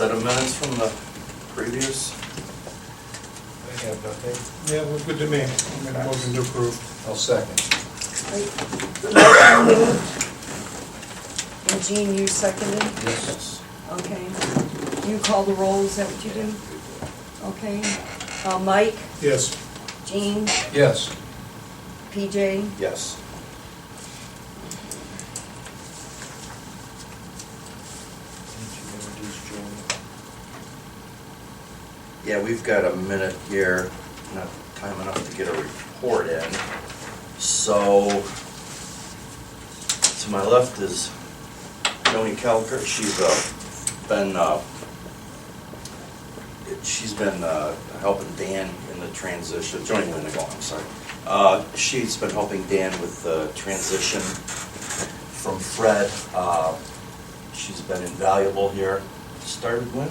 set of minutes from the previous. I have nothing. Yeah, well, good to me. I'll make a motion to approve. I'll second. And Jean, you seconded? Yes. Okay. You call the roll, is that what you do? Okay. Mike, Yes. Jean, Yes. PJ, Yes. Yeah, we've got a minute here, not time enough to get a report in. So, to my left is Joni Kelker. She's been helping Dan in the transition. Joni Winnegal, I'm sorry. She's been helping Dan with the transition from Fred. She's been invaluable here. Started when?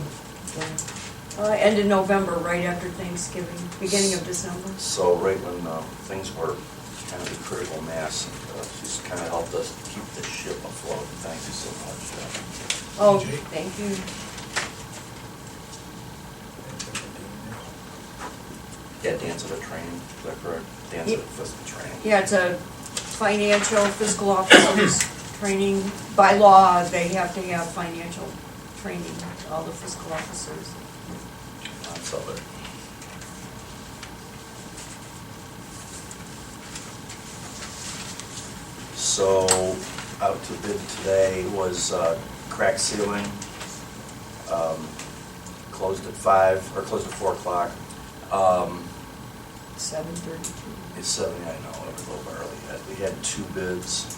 end of November, right after Thanksgiving, beginning of December. So right when things were kind of a critical mass, she's kind of helped us keep the ship afloat. Thank you so much. Oh, PJ. thank you. Yeah, Dan's at a training, is that correct? Dan's at a fiscal training. Yeah, it's a financial fiscal officers training. By law, they have to have financial training, all the fiscal officers. Lots of it. So, out to bid today was crack sealing. Closed at 5, or closed at 4 o'clock. 7:32. It's 7, I know, it was a little early. We had 2 bids.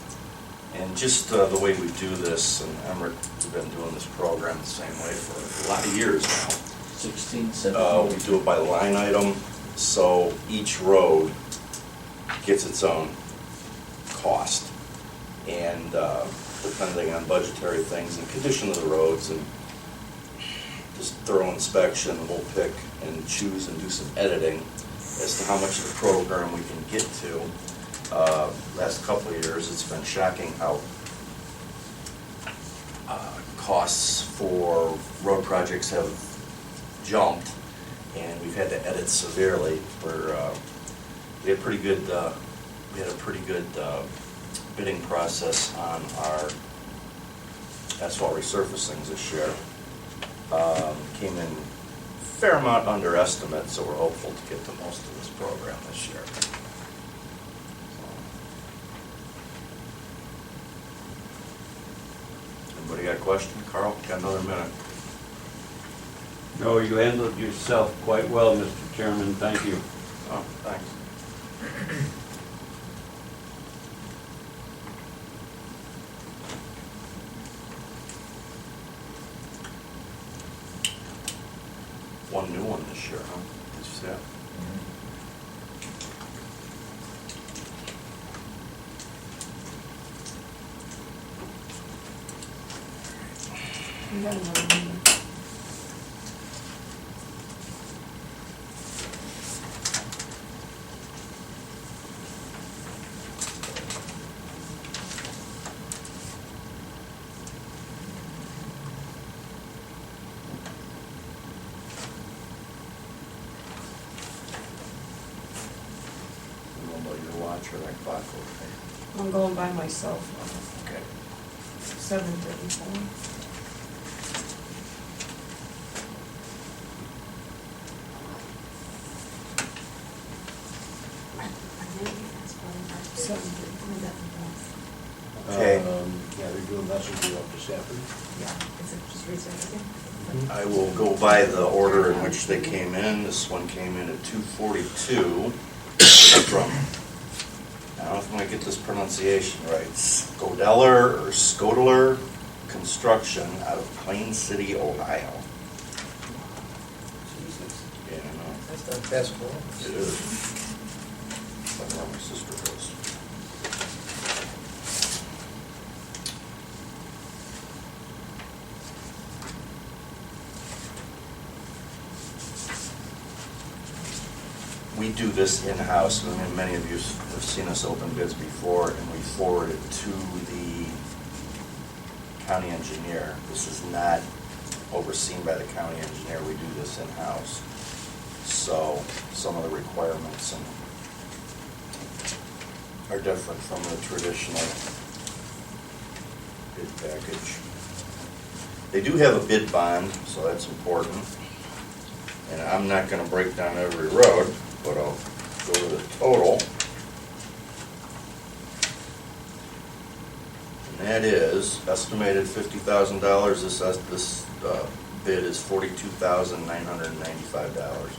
And just the way we do this, and Emmerich, we've been doing this program the same way for a lot of years now. 16, 17. We do it by line item, so each road gets its own cost. And depending on budgetary things and condition of the roads and just thorough inspection, we'll pick and choose and do some editing as to how much of the program we can get to. Last couple of years, it's been shocking how costs for road projects have jumped, and we've had to edit severely. We had a pretty good bidding process on our asphalt resurfacings this year. Came in a fair amount under estimate, so we're hopeful to get to most of this program this year. Anybody got a question? Carl, got another minute. No, you handled yourself quite well, Mr. Chairman, thank you. Oh, thanks. One new one this year, huh? Did you see that? We got another meeting. I don't know about your watch or that clock over there. I'm going by myself. Okay. 7:34. Okay. Yeah, they're doing messenger up this afternoon. I will go by the order in which they came in. This one came in at 2:42 from, I don't know if I'm gonna get this pronunciation right, Scodeler Construction out of Plain City, Ohio. Jesus. Yeah, I know. That's not fast for It is. That's where my sister goes. We do this in-house. I mean, many of you have seen us open bids before, and we forward it to the county engineer. This is not overseen by the county engineer. We do this in-house. So some of the requirements are different from the traditional bid package. They do have a bid bond, so that's important. And I'm not gonna break down every road, but I'll go to the total. And that is estimated $50,000. This bid is $42,995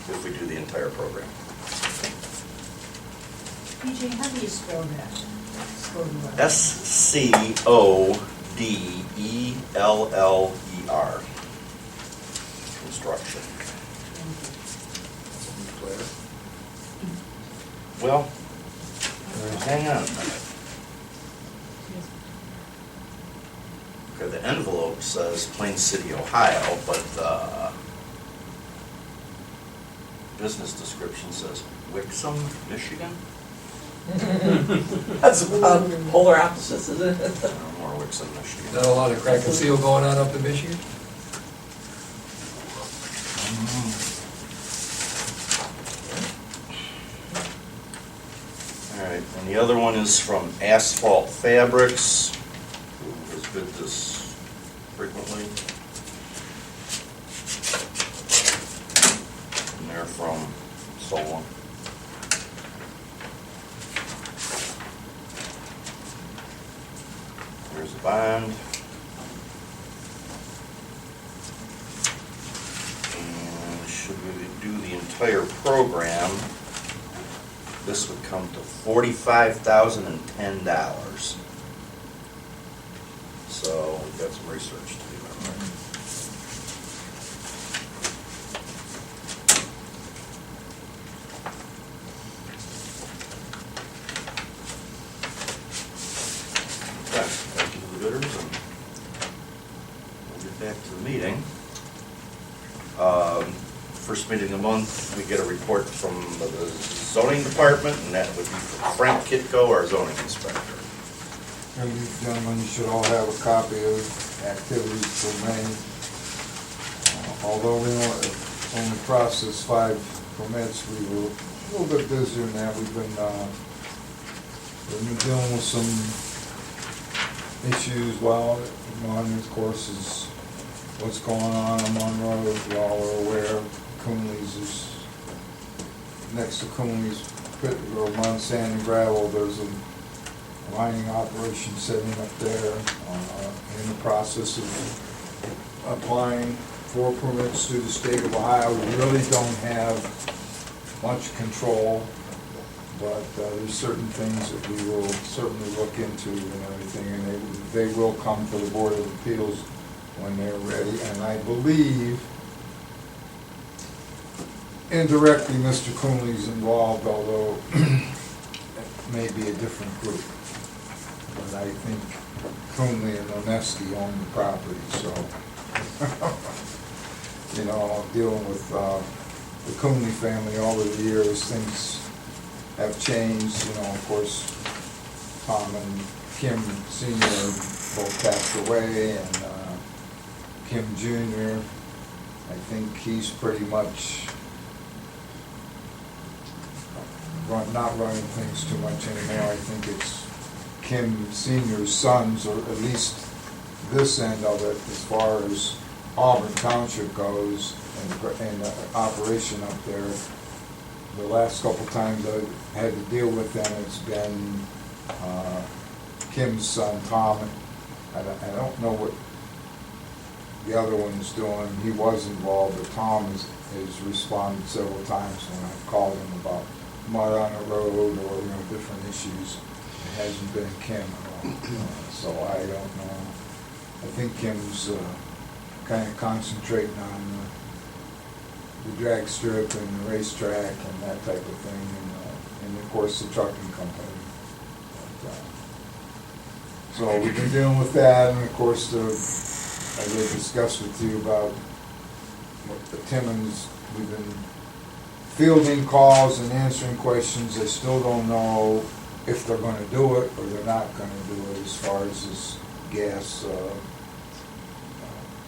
if we do the entire program. PJ, how do you spell that? SCODELLER. Construction. Well, hang on a minute. Okay, the envelope says Plain City, Ohio, but the business description says Wixom, Michigan? That's about polar opposites, isn't it? More Wixom, Michigan. Not a lot of crack and seal going on up in Michigan? All right, and the other one is from Asphalt Fabrics, who has bid this frequently. And they're from Solon. Here's the bond. And should we do the entire program, this would come to $45,010. So we've got some research to do on that. Okay, thank you to the bidders, and we'll get back to the meeting. First meeting of the month, we get a report from the zoning department, and that would be from Frank Kitco, our zoning inspector. And you gentlemen, you should all have a copy of activities for May. Although we only processed 5 permits, we were a little bit busier than that. We've been dealing with some issues. Well, one, of course, is what's going on Monroe. We all are aware. Coonley's is next to Coonley's pit or Mount Sand and Gravel. There's a mining operation setting up there, in the process of applying for permits through the state of Ohio. We really don't have much control, but there's certain things that we will certainly look into and everything, and they will come to the Board of Appeals when they're ready. And I believe indirectly Mr. Coonley's involved, although it may be a different group. But I think Coonley and Oneski own the property, so, you know, dealing with the Coonley family over the years, things have changed. You know, of course, Tom and Kim Sr. both passed away, and Kim Jr., I think he's pretty much not running things too much anymore. I think it's Kim Sr.'s sons, or at least this end of it, as far as Auburn Township goes, and the operation up there. The last couple times I had to deal with them, it's been Kim's son, Tom. I don't know what the other one's doing. He was involved, but Tom has responded several times when I've called him about mud on the road or, you know, different issues. It hasn't been Kim at all. So I don't know. I think Kim's kind of concentrating on the drag strip and the racetrack and that type of thing, and of course the trucking company. But, so we've been dealing with that, and of course as I discussed with you about what the Timmons, we've been fielding calls and answering questions. They still don't know if they're going to do it or they're not going to do it as far as this gas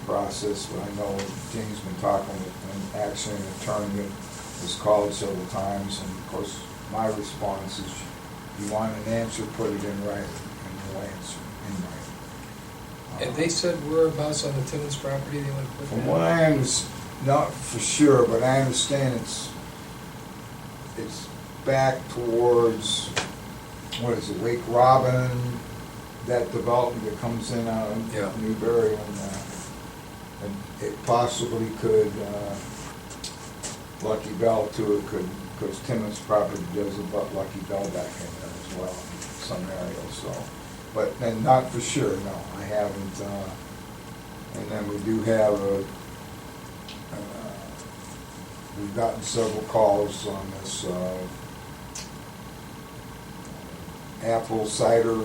process, but I know James been talking with, and actually an attorney that was called several times, and of course, my response is, you want an answer, put it in writing, and we'll answer in writing. And they said whereabouts on the Timmons property they want to put that? From what I understand, not for sure, but I understand it's back towards, what is it, Lake Robin, that development that comes in out Yeah. of Newberry, and it possibly could, Lucky Bell too, it could, because Timmons property does abut Lucky Bell back in there as well, in some areas, so. But then not for sure, no, I haven't, and then we do have we've gotten several calls on this, apple cider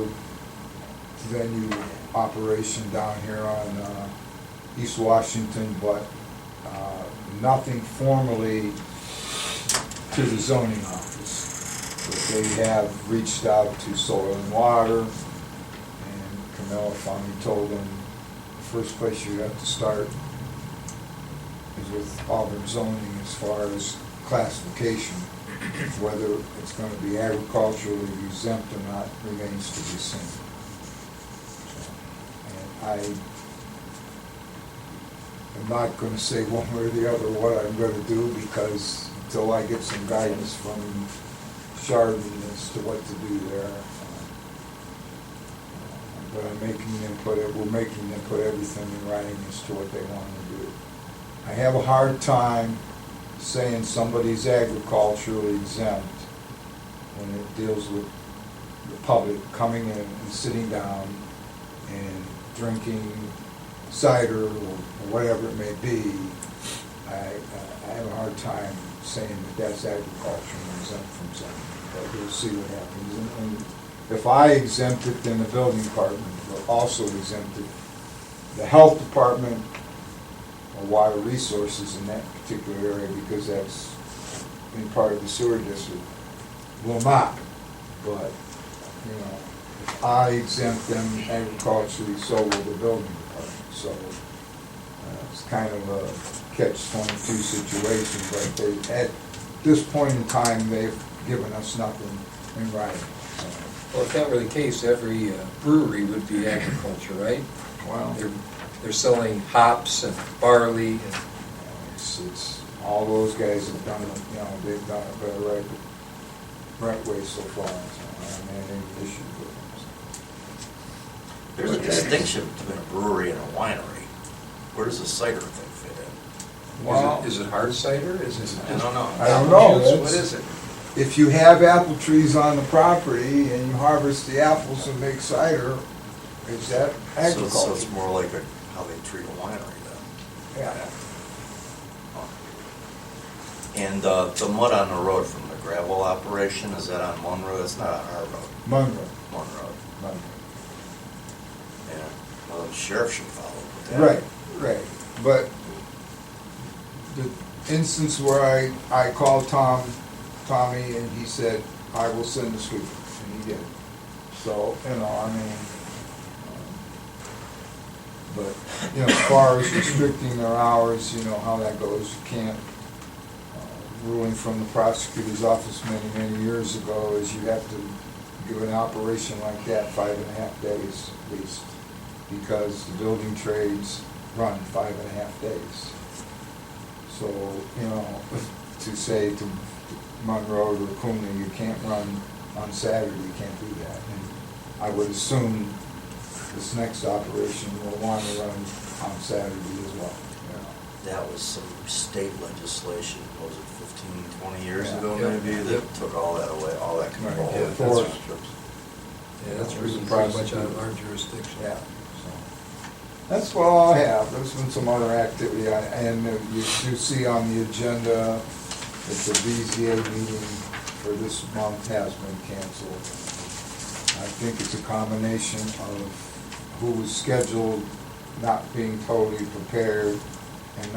venue operation down here on, East Washington, but, nothing formally to the zoning office. But they have reached out to Soil and Water, and Camilla finally told them, the first place you have to start is with Auburn zoning as far as classification. Whether it's gonna be agriculturally exempt or not remains to be seen. And I'm not gonna say one way or the other what I'm gonna do, because until I get some guidance from Chardon as to what to do there. But we're making them put everything in writing as to what they want to do. I have a hard time saying somebody's agriculturally exempt when it deals with the public coming in and sitting down and drinking cider or whatever it may be. I have a hard time saying that that's agriculturally exempt from zoning, but we'll see what happens. And if I exempt it, then the building department will also exempt it. The health department or water resources in that particular area, because that's in part of the sewer district, will not. But, you know, if I exempt them agriculturally, so will the building department. So it's kind of a catch-22 situation, but at this point in time, they've given us nothing in writing. So, Well, if that were the case, every brewery would be agriculture, right? well, They're selling hops and barley and it's all those guys have done it, you know, they've done it the right way so far, so I haven't had any issues with them. There's a distinction between a brewery and a winery. Where does the cider thing fit in? Well, is it hard cider? Is it? I don't know. I don't know. What That's- is it? If you have apple trees on the property and you harvest the apples and make cider, is that So agriculture? it's more like how they treat a winery then. Yeah. And the mud on the road from the gravel operation, is that on Monroe? It's not on our road, Monroe. Monroe. Yeah, well, the sheriff should follow up with that. Right. But the instance where I called Tommy, and he said, I will send the sweeper, and he did. So, you know, I mean, but, you know, as far as restricting their hours, you know, how that goes, you can't, ruling from the prosecutor's office many years ago is you have to give an operation like that 5.5 days at least, because the building trades run 5.5 days. So, you know, to say to Monroe or Cooney, you can't run on Saturday, you can't do that. And I would assume this next operation will want to run on Saturday as well. You know. That was some state legislation, what was it 15, 20 years Yeah. ago Yep. maybe, that took all that away, all that control. Right, yeah. Yeah, that's It was really a pretty much prosecutor. out of our jurisdiction. Yeah, so, that's all I have. There's been some other activity, and you do see on the agenda that the BZA meeting for this month has been canceled. I think it's a combination of who was scheduled not being totally prepared and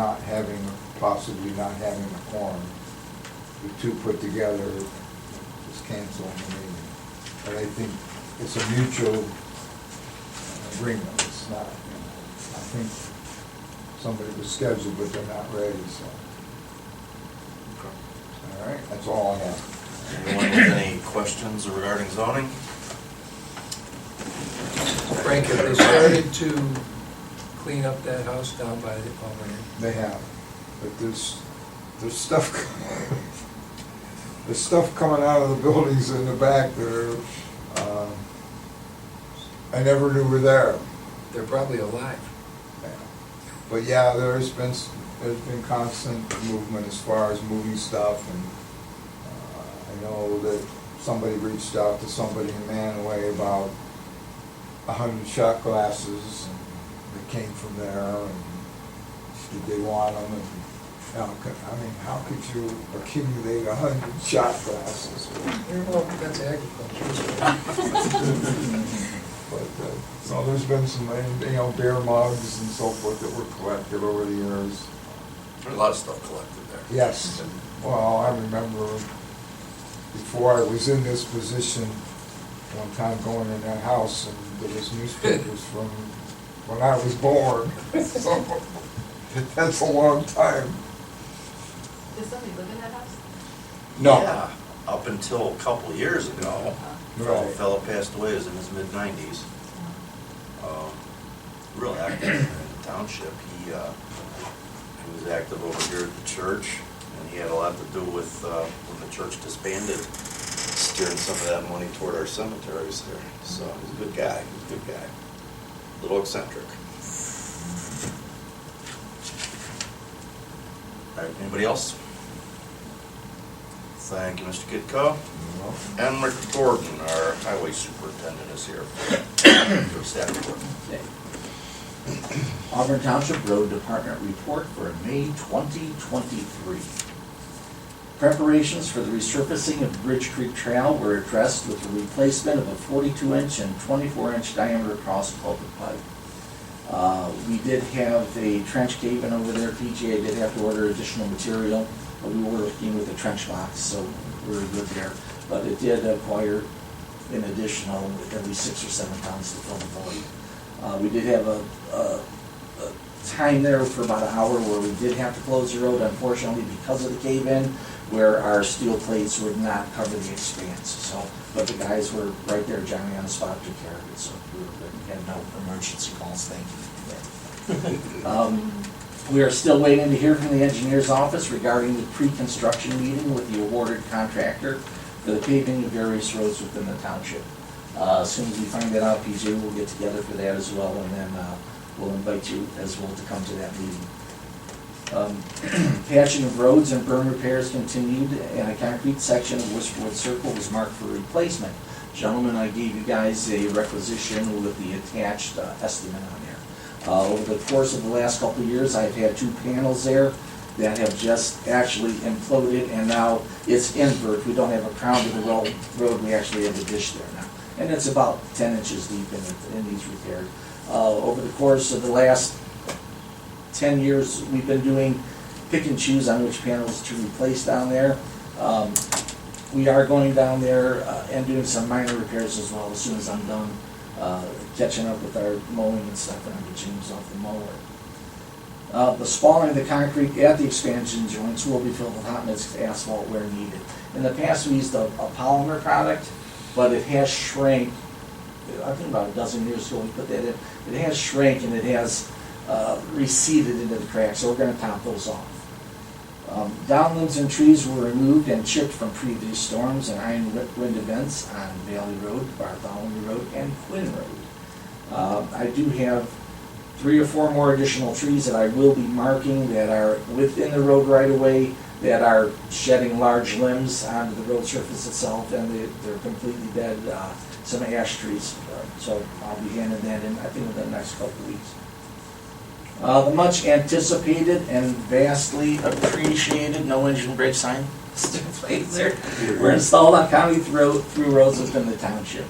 possibly not having a quorum. The two put together is canceling the meeting. But I think it's a mutual agreement. It's not, you know, I think somebody was scheduled, but they're not ready, so. All right, that's all I have. Anyone with any questions regarding zoning? Frank, have they started to clean up that house down by the Palmer? They have, but there's stuff, there's stuff coming out of the buildings in the back that are, I never knew were there. They're probably alive. But yeah, there's been constant movement as far as moving stuff, and I know that somebody reached out to somebody in Manaway about 100 shot glasses, and they came from there, and did they want them? And how could you accumulate 100 shot glasses? Well, that's agriculture. But so there's been some, beer mugs and so forth that were collected over the years. There's a lot of stuff collected there. Yes. Well, I remember before I was in this position, one time going in that house, and there was newspapers from when I was born. So that's a long time. Does somebody live in that house? No. Yeah, up until a couple of years ago. Right. Fellow passed away, he was in his mid-90s. Real active in the township. He was active over here at the church, and he had a lot to do with when the church disbanded, steering some of that money toward our cemeteries there. So he's a good guy. He's a good guy. A little eccentric. All right, anybody else? Thank you, Mr. Kitco. And Rick Gordon, our highway superintendent, is here for staff report. Auburn Township Road Department report for May 2023. Preparations for the resurfacing of Bridge Creek Trail were addressed with the replacement of a 42-inch and 24-inch diameter cross culvert pipe. We did have a trench cave-in over there. PGA did have to order additional material, but we were working with a trench box, so we were good there. But it did acquire an additional every 6 or 7 tons to fill the void. We did have a time there for about an hour where we did have to close the road, unfortunately, because of the cave-in, where our steel plates would not cover the expanse. So, but the guys were right there, Johnny on the spot, took care of it, so we were good. We had no emergency calls, thank you. We are still waiting to hear from the engineer's office regarding the pre-construction meeting with the awarded contractor for the paving of various roads within the township. As soon as we find that out, PJ will get together for that as well, and then we'll invite you as well to come to that meeting. Patching of roads and berm repairs continued, and a concrete section of Whisperwood Circle was marked for replacement. Gentlemen, I gave you guys a requisition with the attached estimate on there. Over the course of the last couple of years, I've had 2 panels there that have just actually imploded, and now it's invert. We don't have a crown to the road, we actually have a ditch there now. And it's about 10 inches deep in these repairs. Over the course of the last 10 years, we've been doing pick and choose on which panels to replace down there. We are going down there and doing some minor repairs as well as soon as I'm done catching up with our mowing and stuff, and I'll get James off the mower. The spalling of the concrete at the expansion joints will be filled with hot mix asphalt where needed. In the past, we used a polymer product, but it has shrank. I think about a dozen years ago we put that in. It has shrank and it has receded into the cracks, so we're going to top those off. Downlands and trees were removed and chipped from previous storms and iron wind events on Valley Road, Bartholomew Road, and Quinn Road. I do have 3 or 4 more additional trees that I will be marking that are within the road right away, that are shedding large limbs onto the road surface itself, and they're completely dead. Some ash trees, so I'll be handing that in, I think, within the next couple of weeks. The much anticipated and vastly appreciated no engine bridge sign still plates there were installed on county through roads within the township.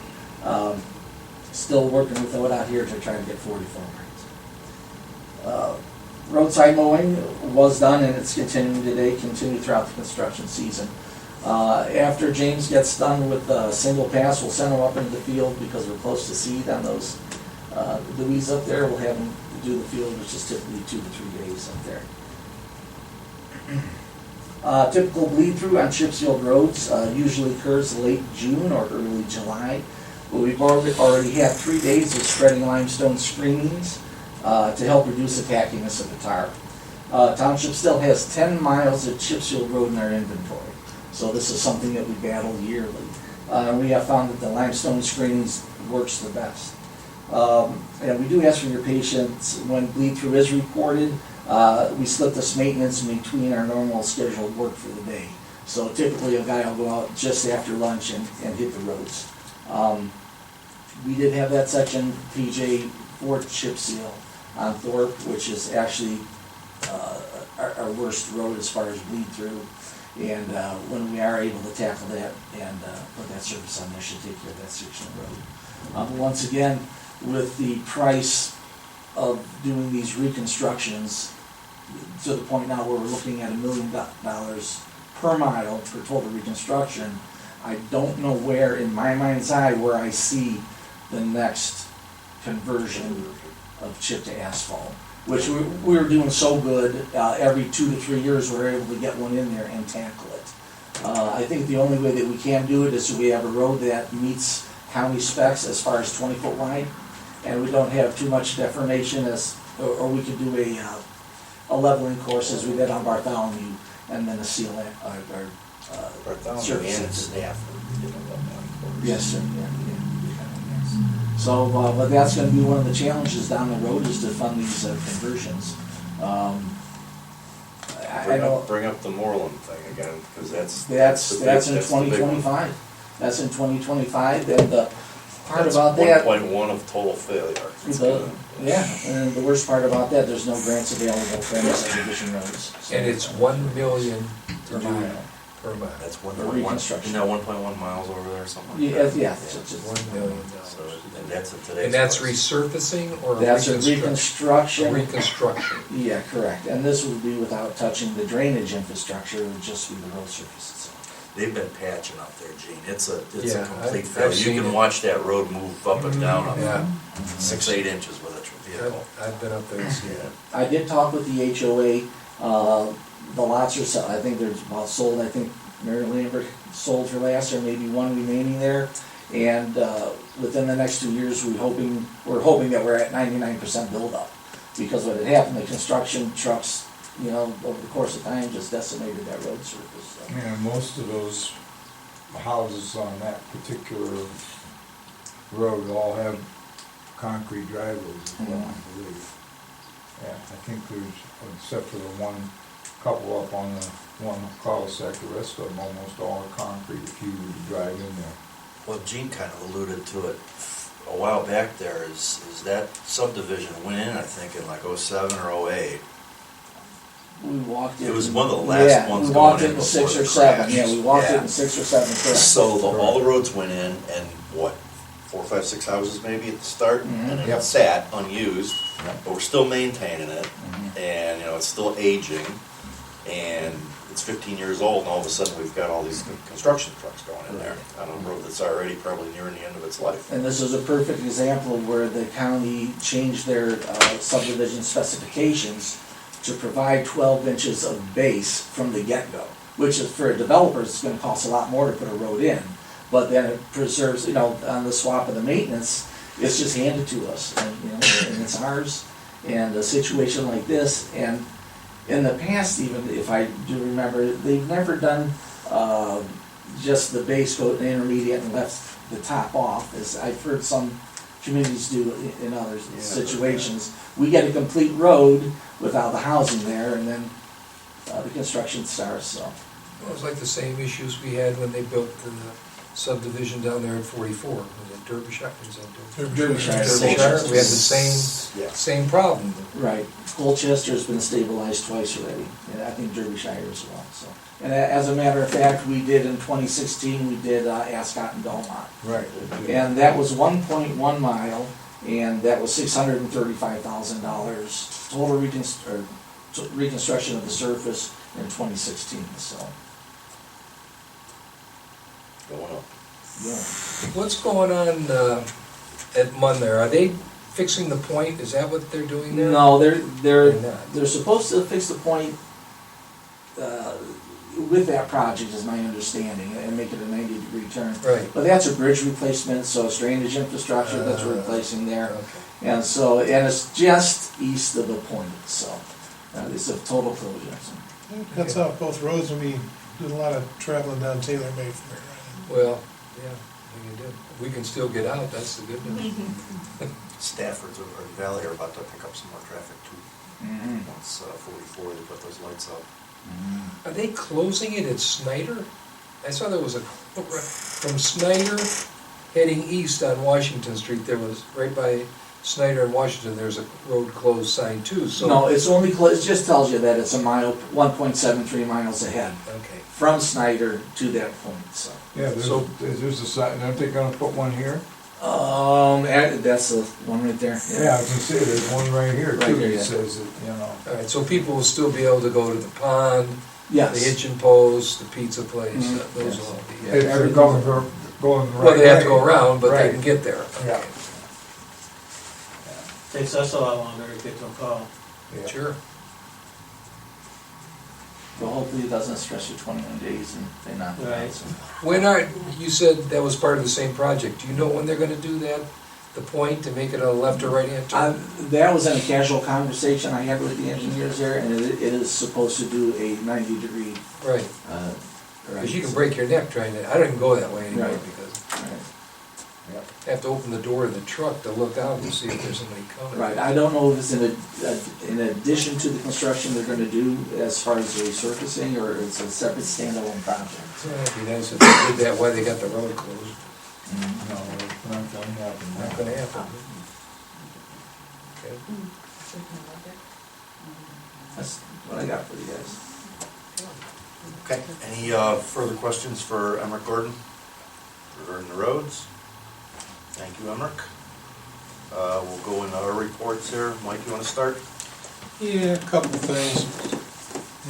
Still working with ODOT here to try to get 44 miles. Roadside mowing was done and it's continuing today, continued throughout the construction season. After James gets done with the single pass, we'll send him up into the field because we're close to seed on those. The weeds up there, we'll have him do the field, which is typically 2 to 3 days up there. Typical bleed-through on chip sealed roads usually occurs late June or early July. But we've already had 3 days of spreading limestone screenings to help reduce the tackiness of the tar. Township still has 10 miles of chip sealed road in our inventory, so this is something that we battle yearly. We have found that the limestone screenings works the best. And we do ask for your patience when bleed-through is reported. We split this maintenance in between our normal scheduled work for the day. So typically a guy will go out just after lunch and hit the roads. We did have that section, PJ 4 chip seal on Thorpe, which is actually our worst road as far as bleed through. And when we are able to tackle that and put that surface on there, should take care of that section of road. Once again, with the price of doing these reconstructions, to the point now where we're looking at $1 million per mile for total reconstruction, I don't know where, in my mind's eye, where I see the next conversion of chip to asphalt, which we were doing so good, every 2 to 3 years we're able to get one in there and tackle it. I think the only way that we can do it is we have a road that meets county specs as far as 20-foot wide, and we don't have too much deformation or we could do a leveling course as we did on Bartholomew, and then a seal Bartholomew and Stafford did a leveling. Yes, sir, yeah. So, but that's gonna be one of the challenges down the road, is to fund these conversions. I know. Bring up the Moreland thing again, because That's in the big one. 2025. That's in 2025, and the part about that. 1.1 of total failure. Yeah, and the worst part about that, there's no grants available for any subdivision roads. So- And it's 1 million Per mile. per mile. That's For 1.1, reconstruction. isn't that 1.1 miles over there or something like Yeah, that? yeah. $1 million. So, and that's in today's. And that's price. resurfacing or That's a reconstruction? reconstruction. Reconstruction. Yeah, correct, and this would be without touching the drainage infrastructure, it would just be the road surface itself. They've been patching up there, Gene. It's a Yeah, complete I've failure. seen You can it. watch that road move up and down up Yeah. 6-8 inches with a vehicle. I've been up there and seen Yeah. it. I did talk with the HOA, the lots are, I think there's about sold, I think Mary Lambert sold her last, or maybe one remaining there. And within the next 2 years, we're hoping that we're at 99% build up. Because what had happened, the construction trucks, over the course of time, just decimated that road surface. So. And most of those houses on that particular road all have concrete driveways as well, I believe. Yeah, I think there's, except for the one couple up on the one cul-de-sac, the rest of them almost all are concrete if you were to drive in there. Well, Gene kind of alluded to it a while back there, is that subdivision went in, I think, in like 07 or 08. We walked in. It was one of the last ones we walked going in in 6 before or the 7. crash. Yeah, we walked Yeah. in 6 or 7, correct. So all the roads went in, and what, 4, 5, 6 houses maybe at the start? Mhm. And Yep. it sat unused, Yep. but we're still maintaining it, Mhm. and, it's still aging, and it's 15 years old, and all of a sudden we've got all these construction trucks going in there on a road that's already probably nearing the end of its life. And this is a perfect example of where the county changed their subdivision specifications to provide 12 inches of base from the get-go, which is, for a developer, it's gonna cost a lot more to put a road in. But then it preserves, on the swap of the maintenance, it's just handed to us, and it's ours. And a situation like this, and in the past, even if I do remember, they've never done just the base coat and intermediate and left the top off, as I've heard some communities do in other situations. We get a complete road without the housing there, and then the construction starts, so. It was like the same issues we had when they built the subdivision down there at 44. Was it Derbyshire? Derbyshire. Derbyshire, we had the Yeah. same problem. Right, Colchester's been stabilized twice already, and I think Derbyshire as well, so. And as a matter of fact, we did in 2016, we did Ascot and Belmont. Right. And that was 1.1 mile, and that was $635,000 total reconstruction of the surface in 2016, so, Going up. yeah. What's going on at Munn there? Are they fixing the point, is that what they're doing there? No, They're not. they're supposed to fix the point, with that project, is my understanding, and make it a 90-degree turn. Right. But that's a bridge replacement, so it's drainage infrastructure that's we're replacing there. Okay. And so, and it's just east of the point, so, it's a total closure, so. Cuts off both roads, and we do a lot of traveling down Taylor May from here, right? Well, yeah, we can do. We can still get out, that's the good news. Stafford's or Valley are about to pick up some more traffic too. Mhm. Once 44, they put those lights up. Are they closing it at Snyder? I saw there was a, from Snyder heading east on Washington Street, there was, right by Snyder and Washington, there's a road closed sign too, so. No, it's only, it just tells you that it's a mile, 1.73 miles ahead Okay. from Snyder to that point, so. Yeah, So- there's a sign, aren't they gonna put one here? That's the one right there. Yeah, I was gonna say, there's one right here Right too, here, that yeah. says that, you know. All right, so people will still be able to go to the pond, the Yes. hitching post, the pizza place, Mhm. those Yes. will all be. If they're going the right way. Well, they have to go around, but they Right. can get there. Yeah. Okay. Takes us a lot longer to get to a call. Yeah. Sure. Well, hopefully it doesn't stretch to 21 days and they knock it out. Right. so. When are, you said that was part of the same project, do you know when they're gonna do that? The point, to make it a left or right hand turn? That was in a casual conversation I had with the engineers there, and it is supposed to do a 90-degree. Right, because you can break your neck trying to, I don't even go that way anymore, Right. because Right. I have to open the door of the truck to look out and see if there's somebody coming. Right, I don't know if it's in addition to the construction they're gonna do as far as resurfacing, or it's a separate standalone project. So it'd be nice if they did that while they got the road closed. No, it's not gonna happen. Not gonna happen. Okay. That's what I got for you guys. Okay, any further questions for Emmerich Gordon regarding the roads? Thank you, Emmerich. We'll go into our reports here. Mike, you want to start? Yeah, a couple of things.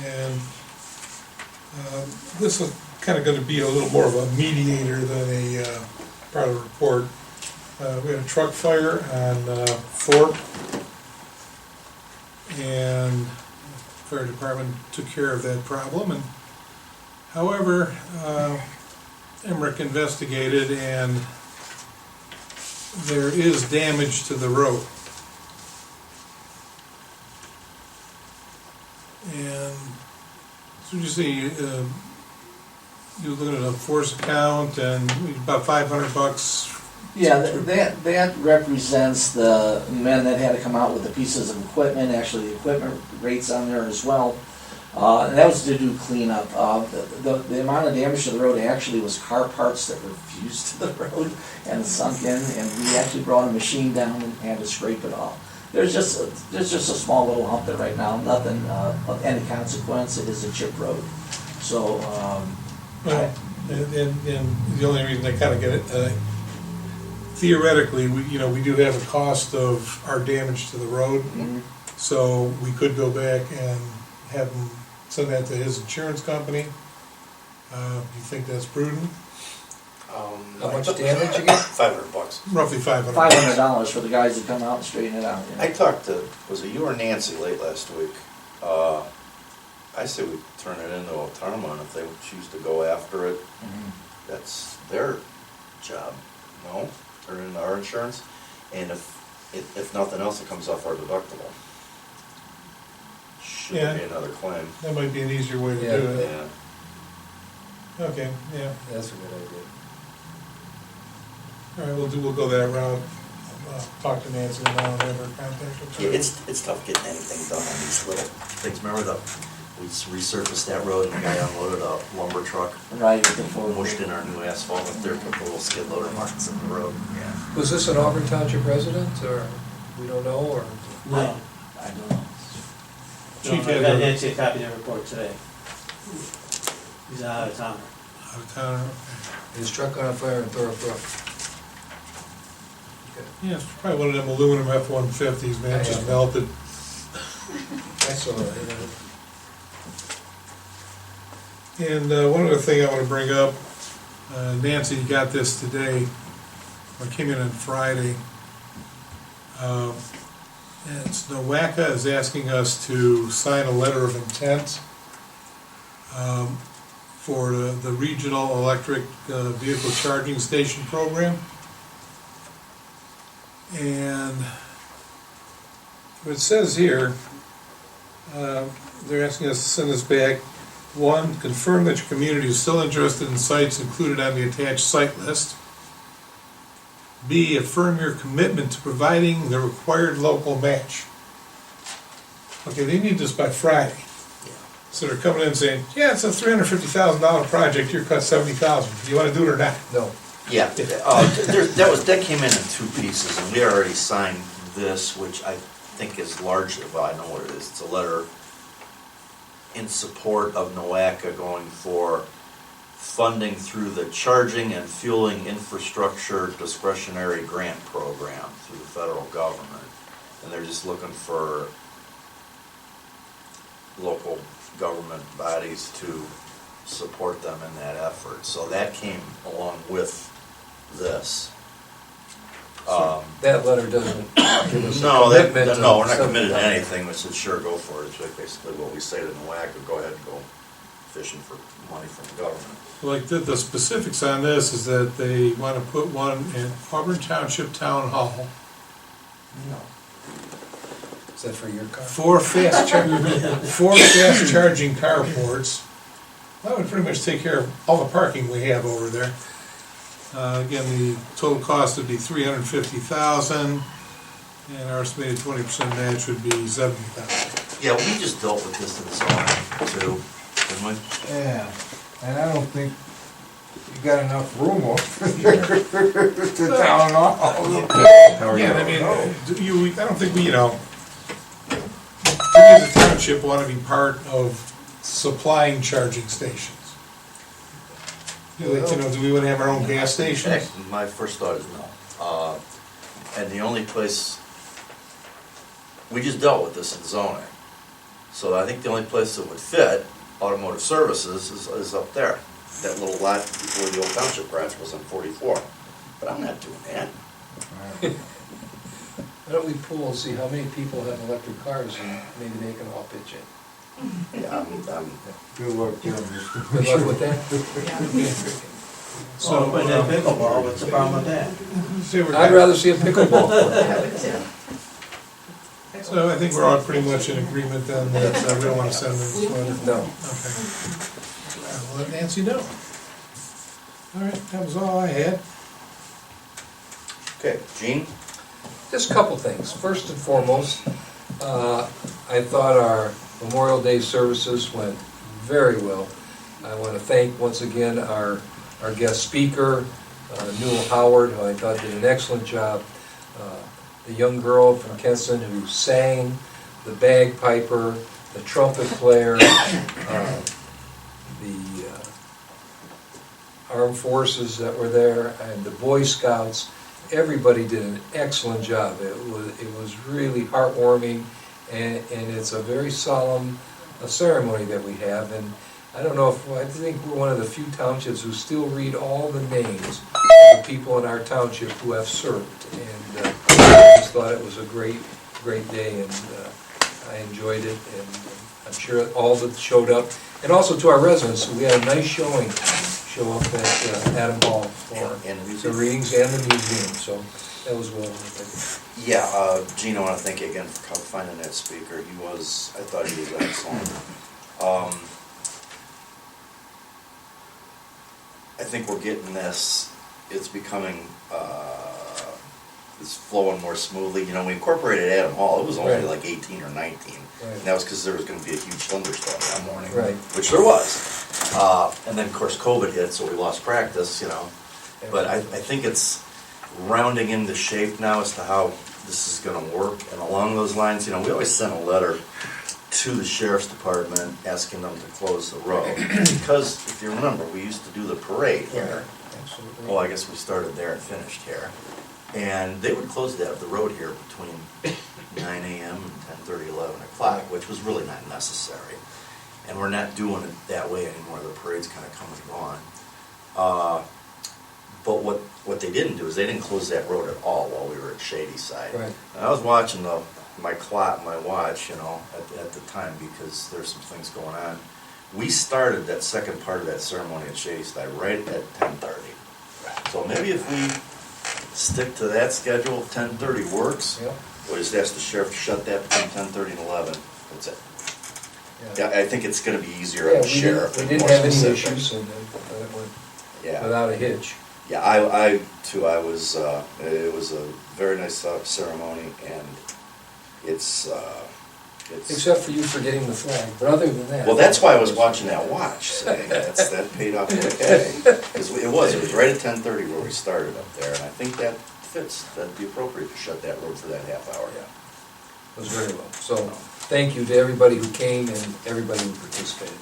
And this is kind of gonna be a little more of a mediator than a part of the report. We had a truck fire on Thorpe, and fire department took care of that problem. And however, Emmerich investigated, and there is damage to the road. And so you see, you look at a force account and about $500. Yeah, that represents the men that had to come out with the pieces of equipment, actually the equipment rates on there as well. And that was to do cleanup. The amount of damage to the road actually was car parts that were fused to the road and sunk in, and we actually brought a machine down and had to scrape it off. There's just a small little hump there right now, nothing of any consequence. It is a chip road. So, Well, and the only reason I kind of get it, theoretically, we do have a cost of our damage to the road. mhm. So we could go back and have him send that to his insurance company. You think that's prudent? How much damage you get? $500. Roughly $500. $500 for the guys to come out and straighten it out. I talked to, was it you or Nancy late last week? I say we turn it into a Tarma, and if they choose to go after it, Mhm. that's their job, no? Turn it into our insurance, and if nothing else, it comes off our deductible. Should there be Yeah. another claim? That might be an easier way to Yeah. do it. Yeah. Okay, yeah. That's a good idea. All right, we'll go that route. Talk to Nancy now and have her contact her. Yeah, it's tough getting anything done on these little things. Remember we resurfaced that road and the guy unloaded a lumber truck, Right, with the four. pushed in our new asphalt up there, put the little skid loader marks in the road. Yeah. Was this an Auburn Township resident, or, we don't know, or? No. I don't know. Chief I had got a- Nancy a copy of the report today. He's out of town. Out of town, His truck on fire in Thorpe Brook. yeah, it's probably one of them aluminum F-150s, man, it just melted. I saw it. And one other thing I want to bring up, Nancy got this today, or it came in on Friday. And NOACA is asking us to sign a letter of intent for the Regional Electric Vehicle Charging Station Program. And it says here, they're asking us to send this back. 1, confirm that your community is still interested in sites included on the attached site list. B, affirm your commitment to providing the required local match. Okay, they need this by Friday. So they're coming in and saying, yeah, it's a $350,000 project, you're cut $70,000. Do you want to do it or not? No. Yeah, that came in 2 pieces, and we already signed this, which I think is largely, well, I know what it is. It's a letter in support of NOACA going for funding through the Charging and Fueling Infrastructure Discretionary Grant Program through the federal government. And they're just looking for local government bodies to support them in that effort. So that came along with this. That letter doesn't give us a No, commitment. no, we're not to committed to something. anything. We said, sure, go for it. It's like basically what we say to NOACA, go ahead and go fishing for money from the government. Like the specifics on this is that they want to put one in Auburn Township Town Hall. Is that for your car? 4 fast charging carports. That would pretty much take care of all the parking we have over there. Again, the total cost would be $350,000, and our estimated 20% match would be $70,000. Yeah, we just dealt with this in the summer too, didn't we? Yeah, and I don't think you got enough room over there to town hall. Yeah, I mean, I don't think we, do we as a township want to be part of supplying charging stations? Do we want to have our own gas stations? Heck, my first thought is no. And the only place, we just dealt with this in zoning. So I think the only place that would fit automotive services is up there. That little lot before the old township branch was on 44. But I'm not doing that. Why don't we pool and see how many people have electric cars and maybe they can all pitch in. Yeah, Good luck there, Mr. Good luck with that. So, but that pickleball, what's the problem with that? I'd rather see a pickleball. So I think we're all pretty much in agreement then that we don't want to send this letter. No. Okay. I'll let Nancy know. All right, that was all I had. okay, Gene? Just a couple things. First and foremost, I thought our Memorial Day services went very well. I want to thank once again our guest speaker, Newell Howard, who I thought did an excellent job. The young girl from Kenson who sang, the bagpiper, the trumpet player, the armed forces that were there, and the Boy Scouts. Everybody did an excellent job. It was really heartwarming, and it's a very solemn ceremony that we have. And I don't know I think we're one of the few townships who still read all the names of the people in our township who have served. And I just thought it was a great day, and I enjoyed it, and I'm sure all that showed up. And also to our residents, we had a nice show up at Adam Hall for the readings and the museum, so that was well worth it. Yeah, Gene, I want to thank you again for finding that speaker. I thought he was excellent. I think we're getting this, it's becoming, it's flowing more smoothly. We incorporated Adam Hall, it was only Right. like 18 or 19. Right. And that was because there was going to be a huge thunderstorm that morning. Right. Which there was. And then, of course, COVID hit, so we lost practice, But I think it's rounding into shape now as to how this is going to work. And along those lines, we always sent a letter to the sheriff's department asking them to close the road. Because, if you remember, we used to do the parade here. Absolutely. Well, I guess we started there and finished here. And they would close the road here between 9 a.m. and 10:30, 11 o'clock, which was really not necessary. And we're not doing it that way anymore. The parade's kind of come and gone. But what they didn't do is they didn't close that road at all while we were at Shady Side. Right. And I was watching my clock, my watch, you know, at the time, because there's some things going on. We started that second part of that ceremony at Shady Side right at 10:30. So maybe if we stick to that schedule, 10:30 works. Yeah. We'll just ask the sheriff to shut that between 10:30 and 11. That's it. Yeah, I think it's gonna be easier Yeah, on the sheriff. we and didn't more have any specific. issues, and it went Yeah. without a hitch. Yeah, I too, it was a very nice ceremony, and it's. Except for you forgetting the flag, but other than that. Well, that's why I was watching that watch, saying that paid off okay. Because it was right at 10:30 where we started up there, and I think that fits, that'd be appropriate to shut that road for that half hour. Yeah, it was very well. So, thank you to everybody who came and everybody who participated.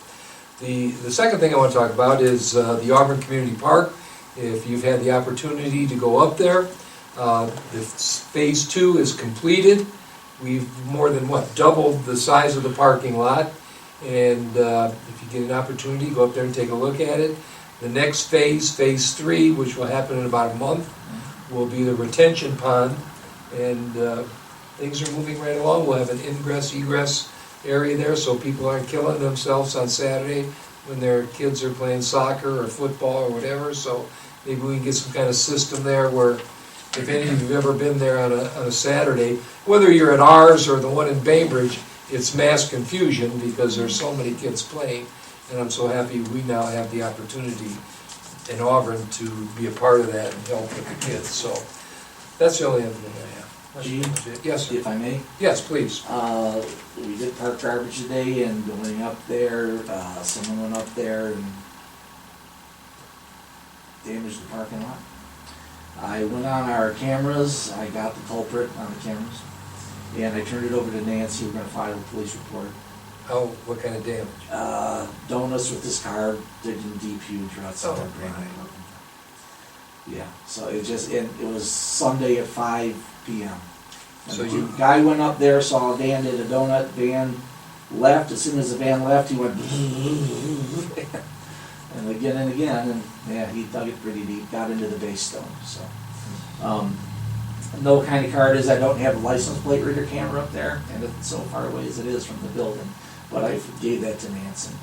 The second thing I want to talk about is the Auburn Community Park. If you've had the opportunity to go up there, the phase 2 is completed. We've more than, doubled the size of the parking lot. And if you get an opportunity, go up there and take a look at it. The next phase, phase 3, which will happen in about a month, will be the retention pond. And things are moving right along. We'll have an ingress, egress area there, so people aren't killing themselves on Saturday when their kids are playing soccer or football or whatever. So maybe we can get some kind of system there where, if any of you have ever been there on a Saturday, whether you're at ours or the one in Bainbridge, it's mass confusion because there's so many kids playing. And I'm so happy we now have the opportunity in Auburn to be a part of that and help with the kids. So that's the only other thing I have. Gene? Yes, sir. If I may? Yes, please. We did park garbage today, and going up there, someone went up there and damaged the parking lot. I went on our cameras, I got the culprit on the cameras, and I turned it over to Nancy. We're gonna file a police report. Oh, what kind of damage? Donuts with this car, digging deep, huge ruts. Oh, Yeah, so it was Sunday at 5 p.m. And So the you- guy went up there, saw a van, did a donut, van left. As soon as the van left, he went and again, and yeah, he dug it pretty deep, got into the base stone, so. No kind of car it is, I don't have a license plate reader camera up there, and it's so far away as it is from the building, but I gave that to Nancy.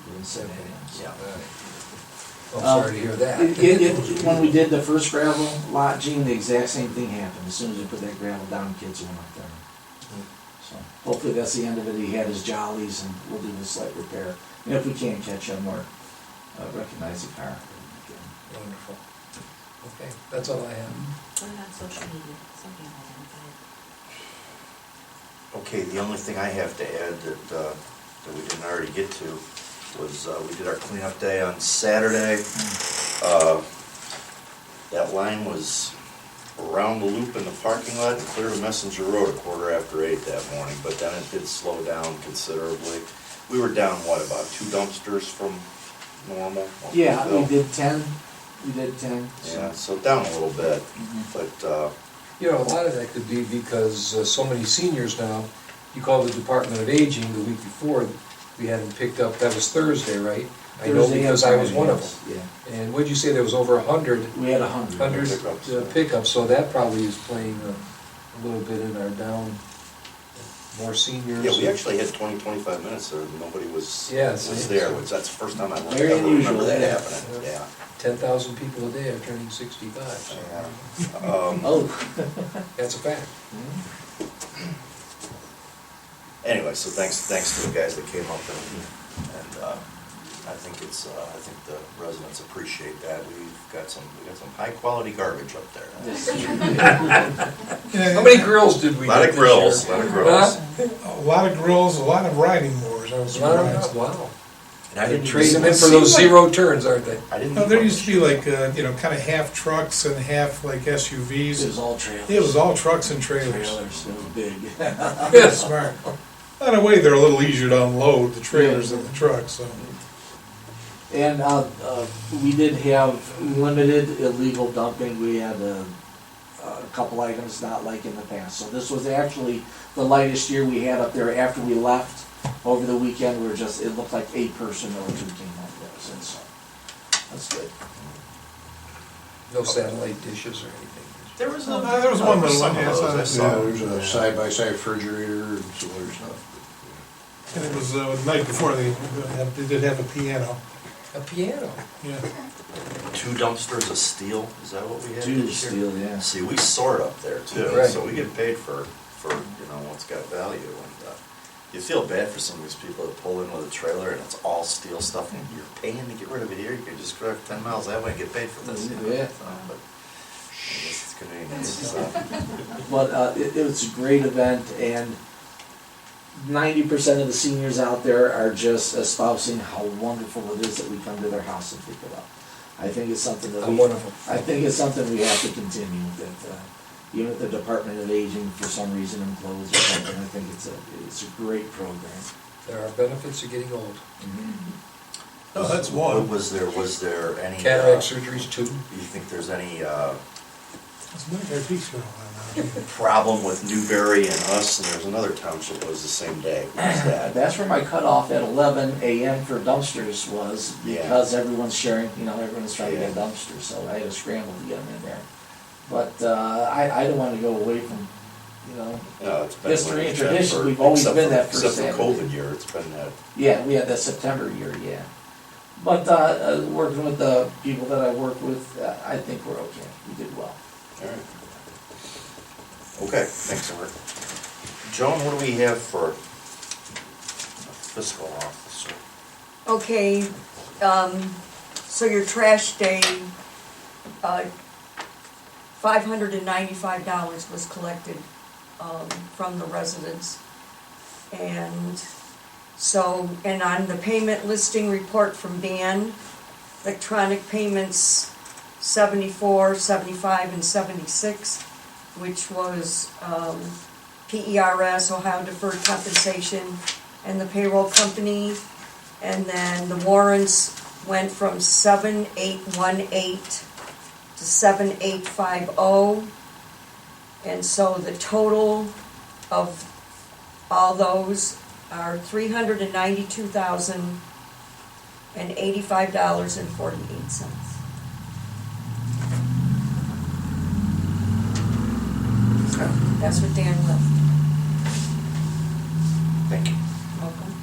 Didn't say that, so. I'm sorry to hear that. When we did the first gravel lot, Gene, the exact same thing happened. As soon as we put that gravel down, kids went up there. So hopefully that's the end of it. He had his jollies, and we'll do the slight repair. And if we can't catch him or recognize the car. Wonderful. Okay, that's all I have. Put it on social media, something identify it. Okay, the only thing I have to add that we didn't already get to was we did our cleanup day on Saturday. That line was around the loop in the parking lot and clear to Messenger Road 8:15 that morning, but then it did slow down considerably. We were down, about 2 dumpsters from normal? Yeah, we did 10. So. Yeah, so down a little bit, but, You know, a lot of that could be because so many seniors now, you called the Department of Aging the week before, we had them picked up, that was Thursday, right? I know Thursday because and I was one of Friday, them. And what'd you say, there was over 100? We had 100. 100 pickups, so that probably is playing a little bit in our down, more seniors. yeah, we actually had 20-25 minutes there, and nobody was Yes, there, which that's the first time I Very ever remember unusual, that yeah. happening, yeah. 10,000 people a day are turning 65, so Yeah. Oh. that's a fact. Anyway, so thanks to the guys that came up and I think the residents appreciate that. We got some high quality garbage up there. How many grills did we A lot get of this grills, year? a lot of grills. Huh? A lot of grills, a lot of riding mowers, I was surprised. Wow. And I didn't Trade them even in for see those like- zero turns, aren't they? I didn't. No, eat there much. used to be like, kind of half trucks and half like It SUVs. was all trailers. It was all trucks and trailers. trailers. It was big. Yeah, smart. In a way, they're a little easier to unload, the trailers than the trucks, so. And we did have limited illegal dumping. We had a couple items not like in the past. So this was actually the lightest year we had up there. After we left over the weekend, it looked like 8 person or 2 came up there. So that's good. No satellite dishes or anything. There was There was one little one, some yeah, of those I I saw. Yeah, there's a side-by-side refrigerator and some other stuff. And it was the night before, they did have a piano, A piano. yeah. 2 dumpsters of steel, is that what we had Two this year? steel, yeah. See, we sort up there too, Right. so we get paid for, what's got value, and, you feel bad for some of these people that pull in with a trailer and it's all steel stuff, and you're paying to get rid of it here, you could just drive 10 miles that way and get paid for this, you know? Yeah. So, but I guess it's convenient, so. But it was a great event, and 90% of the seniors out there are just espousing how wonderful it is that we come to their house and pick it up. I think it's something that Wonderful. I think it's something we have to continue. That even if the Department of Aging for some reason implodes or something, I think it's a great program. There are benefits of getting old. Oh, that's one. Was there any? Cataract surgeries too. Do you think there's any, It's Military Peace Girl, I know. problem with Newberry and us, and there's another township that was the same day, what was that? That's where my cutoff at 11 a.m. for dumpsters was, Yeah. because everyone's sharing, everyone's trying to get a dumpster, so I had to scramble to get them in there. But I don't want to go away from, No, it's been. history and Jeff, tradition. for- We've always except been for- that first Except for Saturday. COVID year, it's been that. Yeah, we had that September year, yeah. But working with the people that I work with, I think we're okay. We did well. All right. Okay, thanks, Art. Joan, what do we have for fiscal officer? Okay, so your trash day, $595 was collected, from the residents. And so, and on the payment listing report from Dan, electronic payments 74, 75, and 76, which was, PERS, Ohio Deferred Compensation, and the payroll company. And then the warrants went from 7818 to 7850. And so the total of all those are $392,085.48. That's what Dan left. Thank you. Welcome.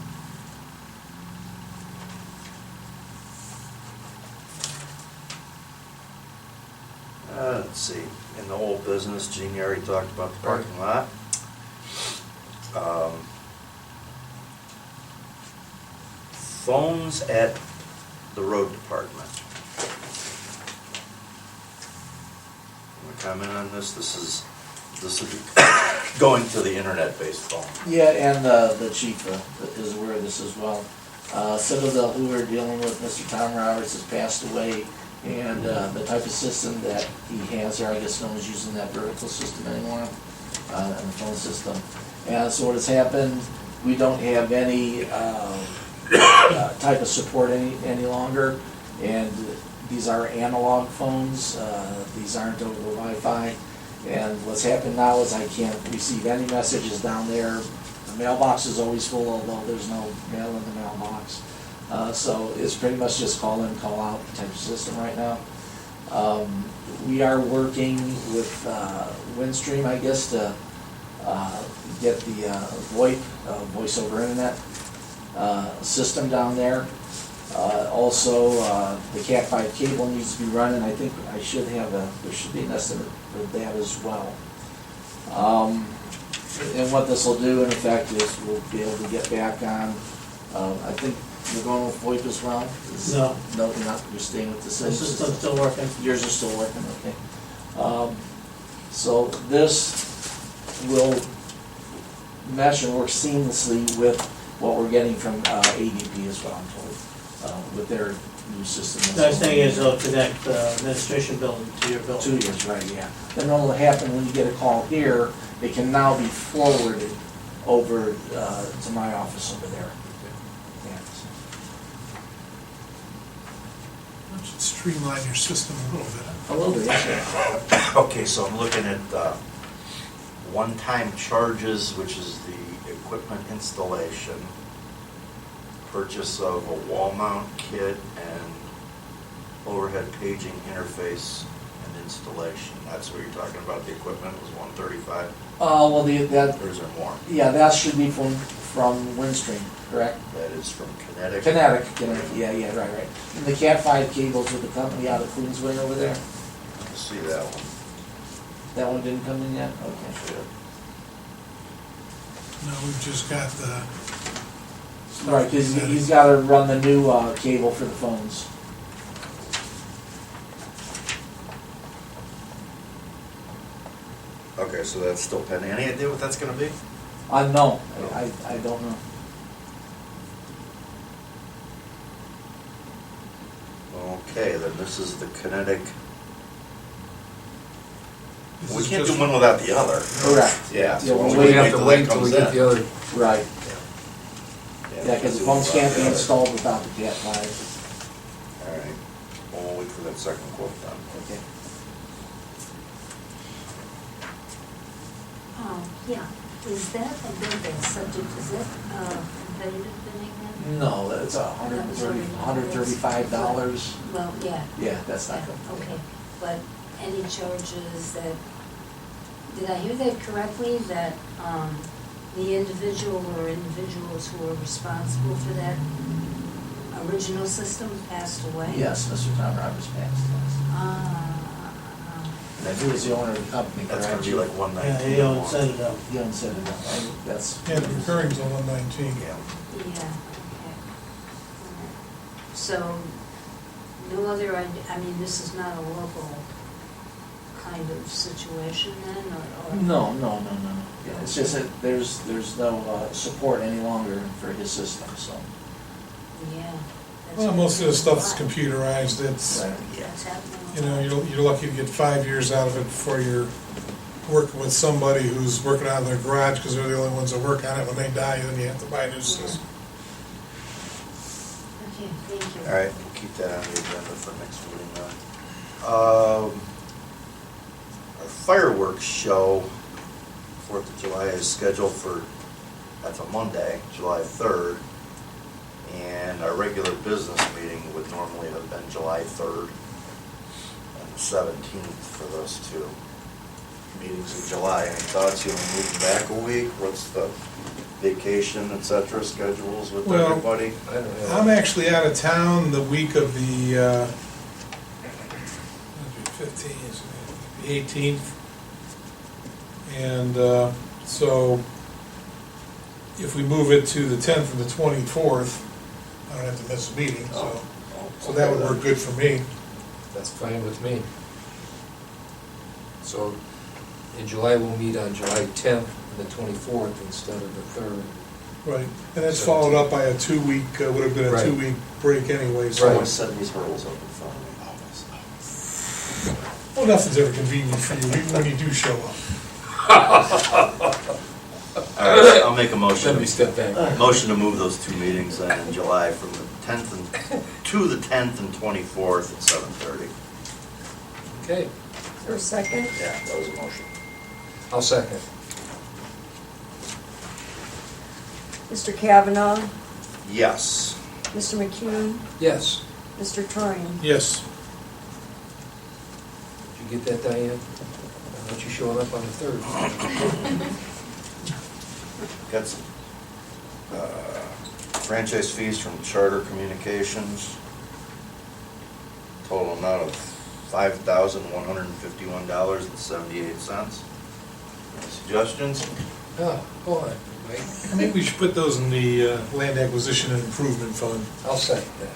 Let's see, in the old business, Gene already talked about the parking lot. Phones at the road department. Want to comment on this? This is going to the internet-based phone. Yeah, and the chief is aware of this as well. Citadel, who we're dealing with, Mr. Tom Roberts, has passed away, and the type of system that he has there, I guess no one's using that vertical system anymore, and the phone system. And so what has happened, we don't have any type of support any longer, and these are analog phones, these aren't over the Wi-Fi. And what's happened now is I can't receive any messages down there. The mailbox is always full, although there's no mail in the mailbox. So it's pretty much just call in, call out type of system right now. We are working with Windstream, I guess, to get the VoIP, voice over internet system down there. Also, the Cat5 cable needs to be running. I think I should have there should be an estimate for that as well. And what this will do in effect is we'll be able to get back on, I think you're going with VoIP as well? No. No, you're not, you're staying with the same The system's still working. Yours are still working, okay. So this will mesh and work seamlessly with what we're getting from ADP as well, I'm told, with their new system. Nice thing is they'll connect the administration building to your building. 2 years, right, yeah. Then what will happen when you get a call here, it can now be forwarded over to my office over there. Yeah. That should streamline your system a little bit. A little bit, yeah. Okay, so I'm looking at one-time charges, which is the equipment installation, purchase of a wall mount kit, and overhead paging interface installation, that's what you're talking about, the equipment was 135, Well, that, or is there more? yeah, that should be from Windstream, correct? That is from Kinetic. Kinetic, yeah, right. And the Cat 5 cables with the company out of Queensway over there, I see that one. that one didn't come in yet? Okay. No, we've just got the. Right, because he's gotta run the new cable for the phones. Okay, so that's still pending. Any idea what that's gonna be? No, I don't know. Okay, then this is the Kinetic. This We is can't just- do one without the other. Correct. Yeah, so Yeah, we'll we'll We wait have to till wait that till we comes get the in. other, Right, yeah, because the phones can't be All installed without the Cat 5. right, well, we'll wait for that second quote then. Okay. Yeah, is that a bid that's subject, is that competitive bidding then? No, that's $135. Well, yeah. Yeah, that's not Yeah, good. okay, but any charges that, did I hear that correctly, that, the individual or individuals who were responsible for that original system passed away? Yes, Mr. Tom Roberts passed, yes. And he was the owner of the company, correct? That's gonna be like Yeah, 119. he don't set it up. He owns it, right? That's. Yeah, the recurring's on 119. Yeah. Yeah, okay. Alright. So, no other, I mean, this is not a local kind of situation then, or? No. Yeah, it's just that there's no support any longer for his system, so. Yeah. that's Well, most of the stuff's a lot. computerized, it's, Right. That's happening. you know, you're lucky to get 5 years out of it before you're working with somebody who's working out of their garage, because they're the only ones that work on it. When they die, then you have to buy a new system. Okay, thank you. All right, we'll keep that on the agenda for next meeting then. Our fireworks show, 4th of July, is scheduled for, that's a Monday, July 3rd. And our regular business meeting would normally have been July 3rd and the 17th for those two meetings in July. Any thoughts, you want to move them back a week? What's the vacation, et cetera, schedules with Well, everybody? I don't know. I'm actually out of town the week of the 15th, the 18th. And so if we move it to the 10th and the 24th, I don't have to miss a meeting, so that would work good for me. That's fine with me. So, in July, we'll meet on July 10th and the 24th instead of the 3rd. Right, and that's followed up by a 2-week, would have been a Right. 2-week break anyway, Right. so. Someone's setting these hurdles up in front of me. Well, nothing's ever convenient for you, even when you do show up. All right, I'll make a motion. Let me step back. Motion to move those two meetings then in July from the 10th and, to the 10th and 24th at 7:30. Okay, Is there a second? Yeah, that was a motion. I'll second. Mr. Kavanaugh, Yes. Mr. McCune, Yes. Mr. Troyan. Yes, Did you get that, Diane? I'll let you show up on the 3rd. Got some franchise fees from Charter Communications. Total amount of $5,151.78. Any suggestions? Oh, hold on, Mike. I think we should put those in the land acquisition and improvement fund. I'll second that.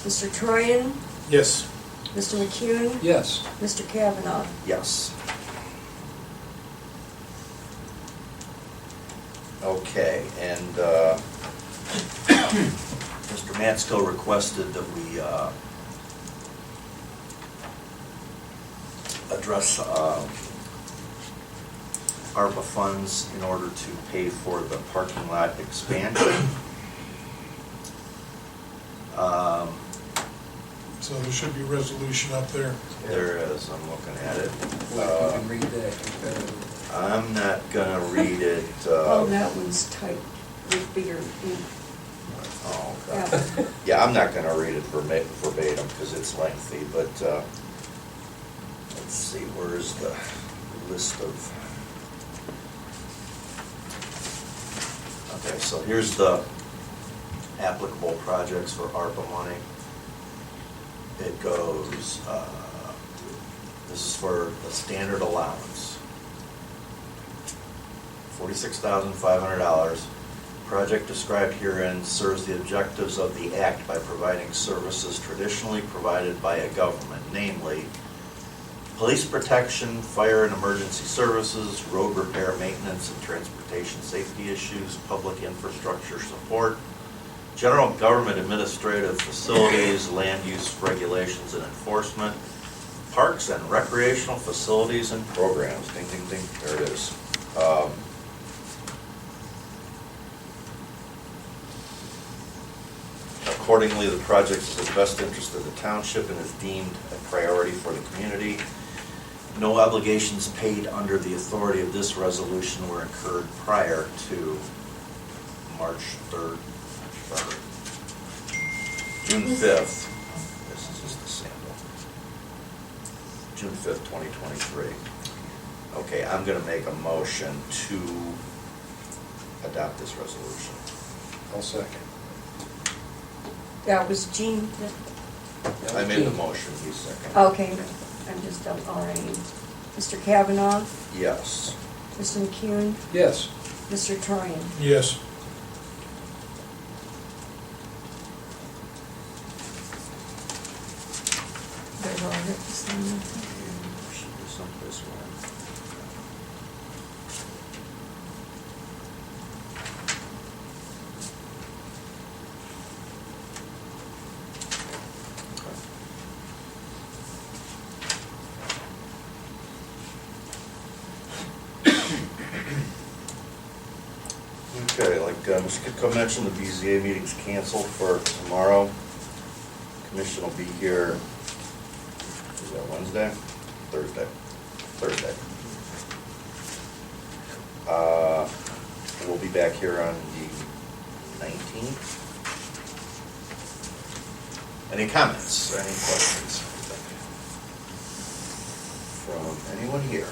Mr. Troyan, Yes. Mr. McCune, Yes. Mr. Kavanaugh. Yes. Okay, and Mr. Matsko requested that we address ARPA funds in order to pay for the parking lot expansion. So there should be a resolution up there. There is, I'm looking at it. Well, if you can read that, you better. I'm not gonna read it. Oh, that one's tight, with bigger ink. Oh, Yeah. okay. Yeah, I'm not gonna read it verbatim, because it's lengthy, but, let's see, where's the list of... Okay, so here's the applicable projects for ARPA money. It goes, this is for the standard allowance. $46,500. Project described herein serves the objectives of the Act by providing services traditionally provided by a government, namely police protection, fire and emergency services, road repair, maintenance and transportation safety issues, public infrastructure support, general government administrative facilities, land use regulations and enforcement, parks and recreational facilities and programs. Ding, ding, ding, there it is. Accordingly, the project is in the best interest of the township and is deemed a priority for the community. No obligations paid under the authority of this resolution were incurred prior to March 3rd, June 5th. This is just the sample. June 5th, 2023. Okay, I'm gonna make a motion to adopt this resolution. I'll second. That was Jean, I made the motion, he's second. okay, I'm just, all right. Mr. Kavanaugh, Yes. Mr. McCune, Yes. Mr. Troyan. Yes. There's all the same. Should be someplace where. Okay, like Mr. Kitco mentioned, the BZA meeting's canceled for tomorrow. Commission will be here, is that Wednesday? Thursday. We'll be back here on the 19th. Any comments, any questions from anyone here?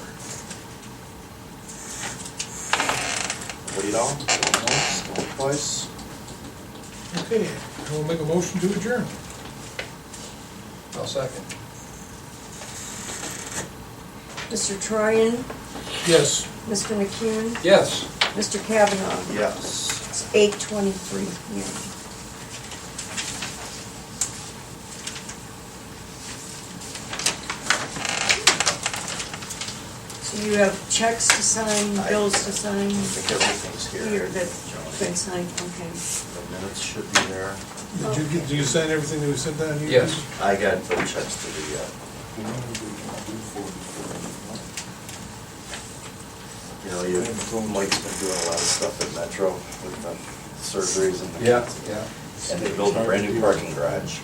Nobody at all? Going once, going twice? Okay, I will make a motion to adjourn. I'll second. Mr. Troyan, Yes. Mr. McCune, Yes. Mr. Kavanaugh. Yes. It's 8:23 p.m. So you have checks to sign, bills to sign? I think everything's here. Here, that's been signed, okay. The minutes should be there. Did you sign everything that we sent down here? Yes. I got the checks to the, you know, Mike's been doing a lot of stuff at Metro with the surgeries and the. Yeah, yeah. And they built a brand new parking garage.